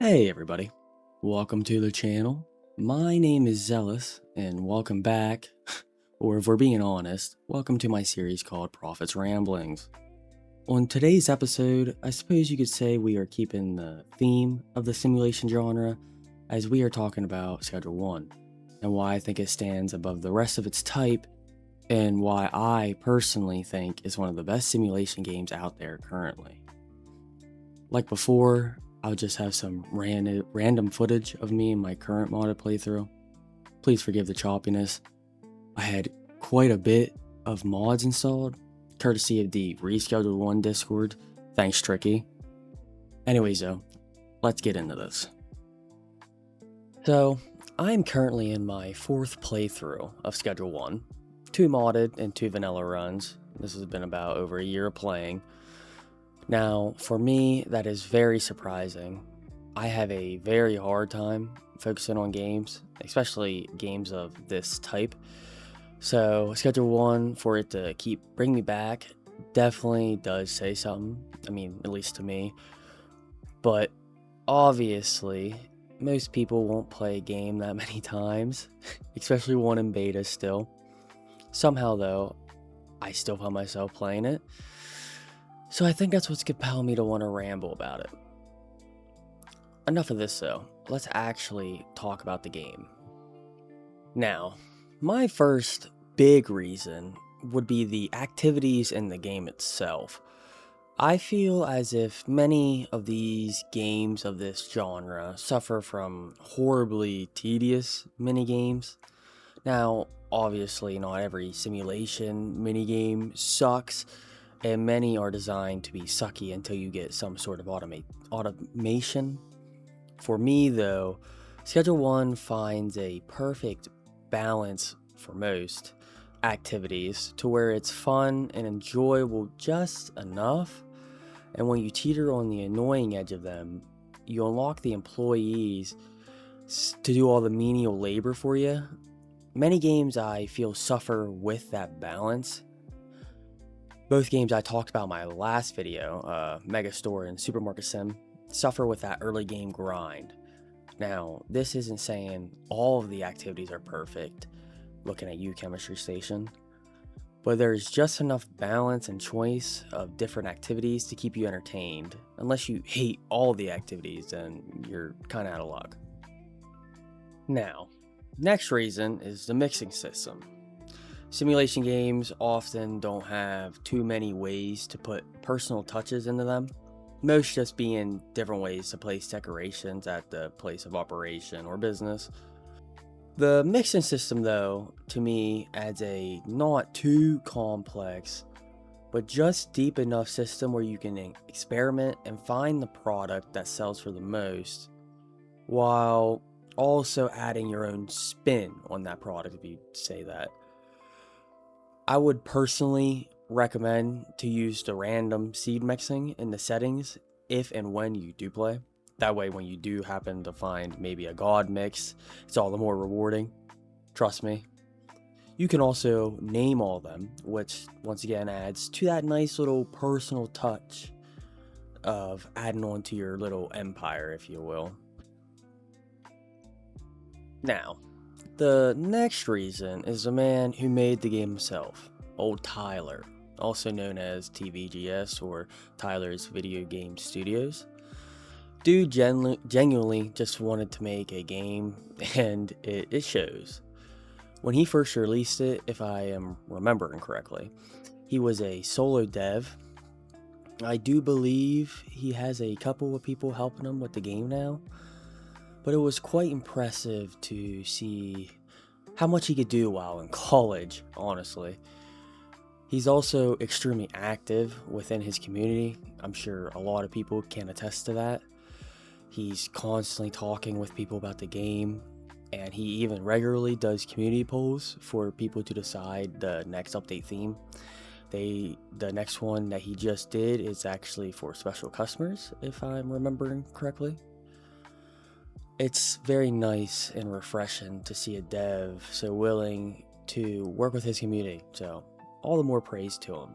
Hey everybody, welcome to the channel. My name is Zealous, and welcome back, or if we're being honest, welcome to my series called Prophet's Ramblings. On today's episode, I suppose you could say we are keeping the theme of the simulation genre, as we are talking about Schedule 1, and why I think it stands above the rest of its type, and why I personally think is one of the best simulation games out there currently. Like before, I'll just have some random footage of me in my current modded playthrough. Please forgive the choppiness. I had quite a bit of mods installed, courtesy of the Rescheduled 1 Discord. Thanks, Tricky. Anyways though, let's get into this. So, I am currently in my 4th playthrough of Schedule 1. 2 modded and 2 vanilla runs. This has been about over a year of playing. Now, for me, that is very surprising. I have a very hard time focusing on games, especially games of this type. So, Schedule 1, for it to keep bring me back, definitely does say something. I mean, at least to me. But, obviously, most people won't play a game that many times, especially one in beta still. Somehow, though, I still find myself playing it. So I think that's what's compelled me to want to ramble about it. Enough of this though, let's actually talk about the game. Now, my first big reason would be the activities in the game itself. I feel as if many of these games of this genre suffer from horribly tedious minigames. Now, obviously not every simulation minigame sucks, and many are designed to be sucky until you get some sort of automation. For me though, Schedule 1 finds a perfect balance for most activities to where it's fun and enjoyable just enough, and when you teeter on the annoying edge of them, you unlock the employees to do all the menial labor for you. Many games I feel suffer with that balance. Both games I talked about in my last video, Megastore and Supermarket Sim, suffer with that early game grind. Now, this isn't saying all of the activities are perfect, looking at you, Chemistry Station, but there's just enough balance and choice of different activities to keep you entertained. Unless you hate all the activities, then you're kind of out of luck. Now, next reason is the mixing system. Simulation games often don't have too many ways to put personal touches into them, most just being different ways to place decorations at the place of operation or business. The mixing system though, to me, adds a not too complex, but just deep enough system where you can experiment and find the product that sells for the most, while also adding your own spin on that product, if you say that. I would personally recommend to use the random seed mixing in the settings if and when you do play. That way when you do happen to find maybe a god mix, it's all the more rewarding. Trust me. You can also name all of them, which once again adds to that nice little personal touch of adding on to your little empire, if you will. Now, the next reason is the man who made the game himself, old Tyler, also known as TVGS or Tyler's Video Game Studios. Dude genuinely just wanted to make a game, and it shows. When he first released it, if I am remembering correctly, he was a solo dev. I do believe he has a couple of people helping him with the game now, but it was quite impressive to see how much he could do while in college, honestly. He's also extremely active within his community. I'm sure a lot of people can attest to that. He's constantly talking with people about the game, and he even regularly does community polls for people to decide the next update theme. The next one that he just did is actually for special customers, if I'm remembering correctly. It's very nice and refreshing to see a dev so willing to work with his community, so all the more praise to him.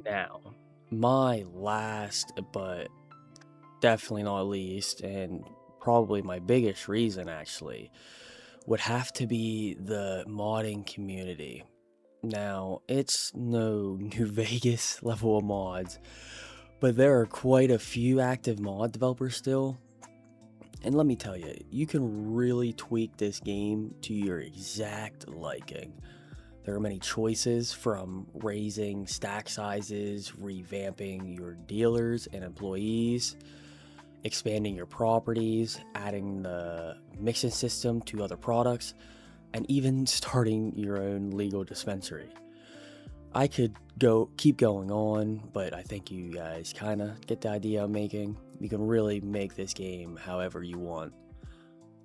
Now, my last but definitely not least, and probably my biggest reason actually, would have to be the modding community. Now, it's no New Vegas level of mods, but there are quite a few active mod developers still. And let me tell you, you can really tweak this game to your exact liking. There are many choices, from raising stack sizes, revamping your dealers and employees, expanding your properties, adding the mixing system to other products, and even starting your own legal dispensary. I could keep going on, but I think you guys kind of get the idea I'm making. You can really make this game however you want.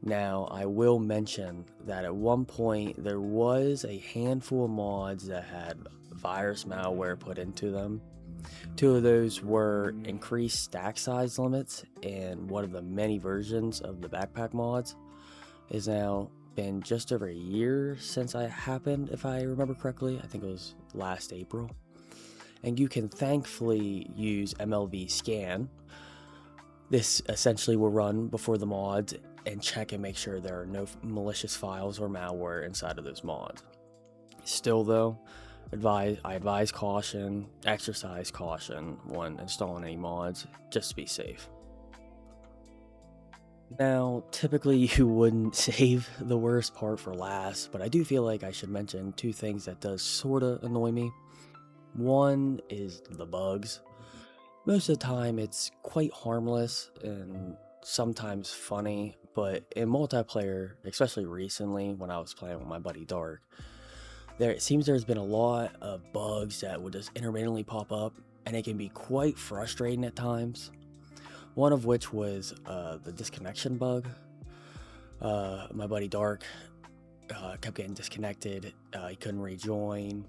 Now, I will mention that at one point there was a handful of mods that had virus malware put into them. Two of those were increased stack size limits, and one of the many versions of the backpack mods is now been just over a year since it happened, if I remember correctly. I think it was last April. And you can thankfully use MLV scan. This essentially will run before the mods and check and make sure there are no malicious files or malware inside of those mods. Still though, I advise caution, exercise caution when installing any mods, just to be safe. Now, typically you wouldn't save the worst part for last, but I do feel like I should mention two things that does sorta annoy me. One is the bugs. Most of the time it's quite harmless and sometimes funny, but in multiplayer, especially recently when I was playing with my buddy Dark, it seems there's been a lot of bugs that would just intermittently pop up, and it can be quite frustrating at times. One of which was the disconnection bug. My buddy Dark kept getting disconnected. He couldn't rejoin.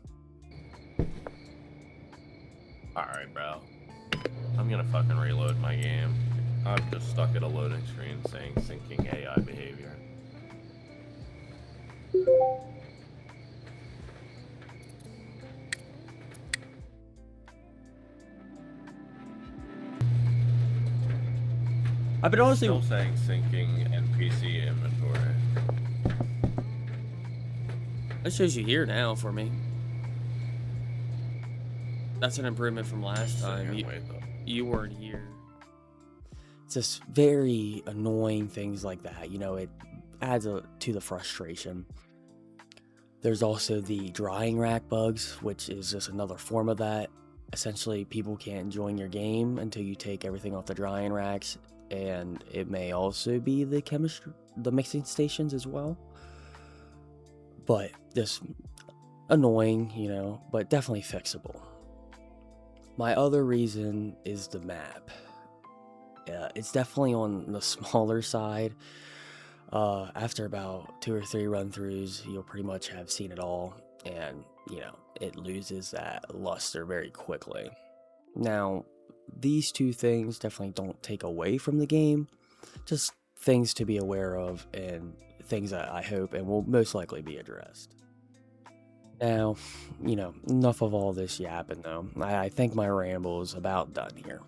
Alright, bro. I'm gonna fucking reload my game. I'm just stuck at a loading screen saying syncing AI behavior. I've been honestly Still saying syncing NPC inventory. It shows you here now for me. That's an improvement from last time. You weren't here. It's just very annoying things like that. You know, it adds to the frustration. There's also the drying rack bugs, which is just another form of that. Essentially, people can't join your game until you take everything off the drying racks, and it may also be the mixing stations as well. But just annoying, you know, but definitely fixable. My other reason is the map. It's definitely on the smaller side. After about 2 or 3 run-throughs, you'll pretty much have seen it all, and, you know, it loses that luster very quickly. Now, these two things definitely don't take away from the game, just things to be aware of, and things that I hope and will most likely be addressed. Now, you know, enough of all this yapping though. I think my ramble is about done here.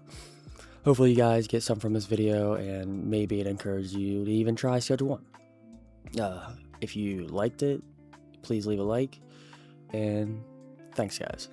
Hopefully you guys get some from this video, and maybe it encourages you to even try Schedule 1. If you liked it, please leave a like, and thanks guys.